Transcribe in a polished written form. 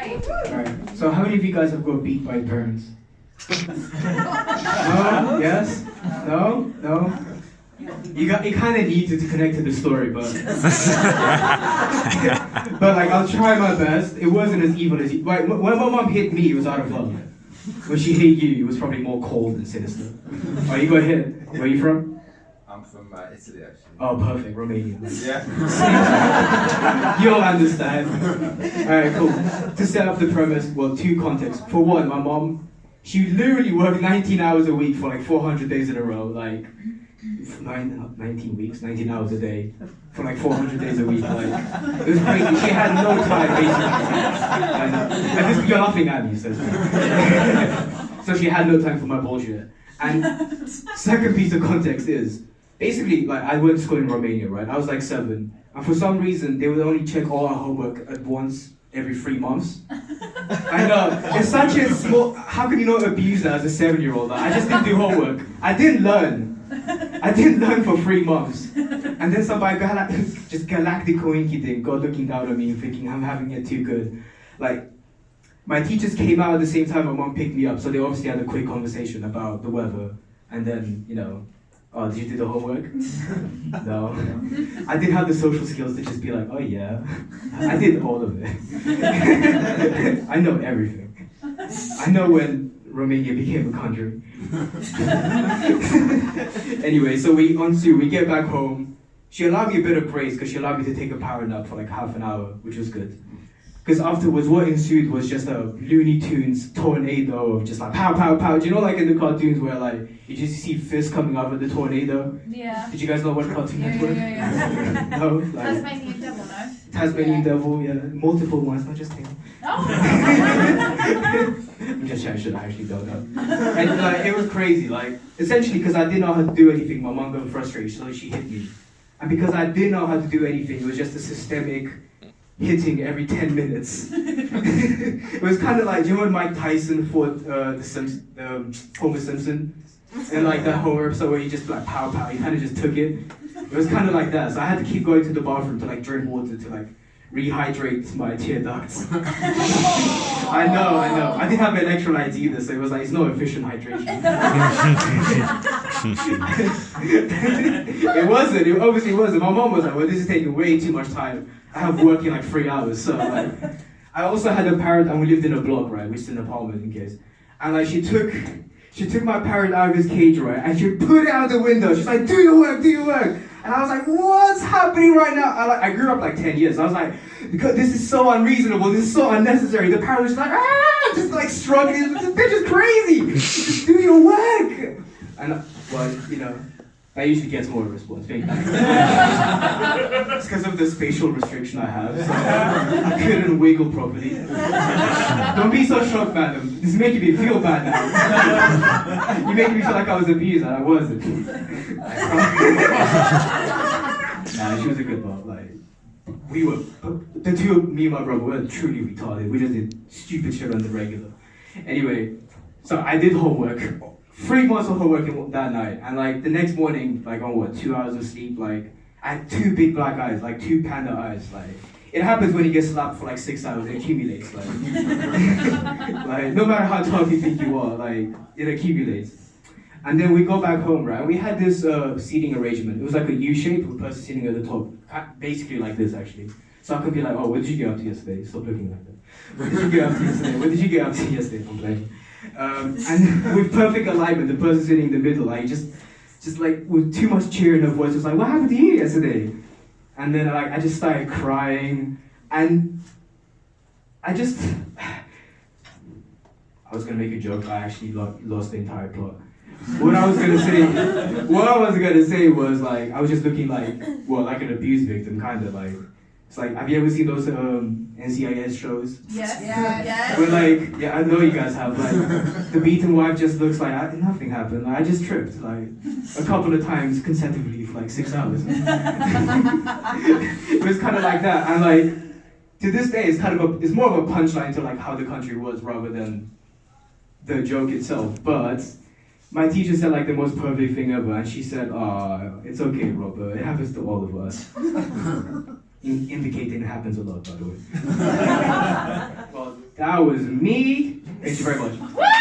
right. Alright, so how many of you guys have got beat by your parents? No? Yes? No? No? You kind of need to connect to the story, but but like I'll try my best. It wasn't as evil as you. Like when my mom hit me, it was out of love. When she hit you, it was probably more cold and sinister. Oh, you got hit. Where are you from? I'm from Italy, actually. Oh, perfect, Romania. Yeah. You'll understand. Alright, cool. To set up the premise, well, two contexts. For one, my mom, she literally worked 19 hours a week for like 400 days in a row, like 19 weeks, 19 hours a day, for like 400 days a week. Like, it was crazy. She had no time, basically. And this, you're laughing at me, so. So she had no time for my bullshit. And second piece of context is, basically, like, I went to school in Romania, right? I was like 7. And for some reason, they would only check all our homework at once every 3 months. I know, it's such a small, how can you not abuse that as a 7-year-old? Like, I just didn't do homework. I didn't learn. I didn't learn for 3 months. And then somebody, just galactic coincidence, God looking down on me and thinking I'm having it too good. Like, my teachers came out at the same time my mom picked me up, so they obviously had a quick conversation about the weather. And then, you know, oh, did you do the homework? No. I didn't have the social skills to just be like, oh yeah, I did all of it. I know everything. I know when Romania became a country. Anyway, so we get back home. She allowed me a bit of grace because she allowed me to take a power nap for like half an hour, which was good. Because afterwards, what ensued was just a Looney Tunes tornado of just like pow, pow, pow. Do you know like in the cartoons where like you just see fists coming out of the tornado? Yeah. Did you guys know what Cartoon Network? Yeah. No? Like, Tasmanian Devil, no? Tasmanian Devil, yeah. Multiple ones, not just him. Oh! I'm just saying, I actually don't know. And like, it was crazy, like, essentially because I didn't know how to do anything, my mom got frustrated, so she hit me. And because I didn't know how to do anything, it was just a systemic hitting every 10 minutes. It was kind of like, do you know when Mike Tyson fought Homer Simpson? And like that whole episode where he just like pow pow, he kind of just took it. It was kind of like that, so I had to keep going to the bathroom to like drink water to like rehydrate my tear ducts. I know. I didn't have electrolytes either, so it was like, it's no efficient hydration. It wasn't, it obviously wasn't. My mom was like, well, this is taking way too much time. I have work in like 3 hours, so like, I also had a parrot, and we lived in a block, right, which is an apartment in case. And like, she took my parrot out of his cage, right, and she put it out the window. She's like, do your work. And I was like, what's happening right now? I grew up like 10 years. I was like, because this is so unreasonable, this is so unnecessary. The parrot was just like, just like struggling. This bitch is crazy. Just do your work. And well, you know, that usually gets more of a response. Thank you. It's because of the spatial restriction I have, so I couldn't wiggle properly. Don't be so shocked, madam. This is making me feel bad now. You're making me feel like I was abused, and I wasn't. Nah, she was a good mom. Like, we were, the two of me and my brother were truly retarded. We just did stupid shit on the regular. Anyway, so I did homework. 3 months of homework that night, and like the next morning, like on what, 2 hours of sleep, like I had 2 big black eyes, like 2 panda eyes. Like it happens when you get slapped for like 6 hours, it accumulates. Like, like no matter how tough you think you are, like it accumulates. And then we go back home, right? We had this seating arrangement. It was like a U shape with a person sitting at the top, basically like this actually. So I could be like, oh, what did you get up to yesterday? Stop looking like that. What did you get up to yesterday? What did you get up to yesterday? I'm playing. And with perfect alignment, the person sitting in the middle, like just like with too much cheer in her voice, was like, "What happened to you yesterday?" And then like I just started crying, and I was gonna make a joke. I actually lost the entire plot. What I was gonna say was like I was just looking like like an abuse victim, kind of like. It's like, have you ever seen those NCIS shows? Yes. Yes. Where like, yeah, I know you guys have, like, the beaten wife just looks like, nothing happened, like, I just tripped, like, a couple of times consecutively for like 6 hours. It was kind of like that, and like, to this day, it's more of a punchline to like how the country was rather than the joke itself, but my teacher said like the most perfect thing ever, and she said, it's okay, Robert, it happens to all of us. Indicating it happens a lot, by the way. Well, That was me. Thank you very much.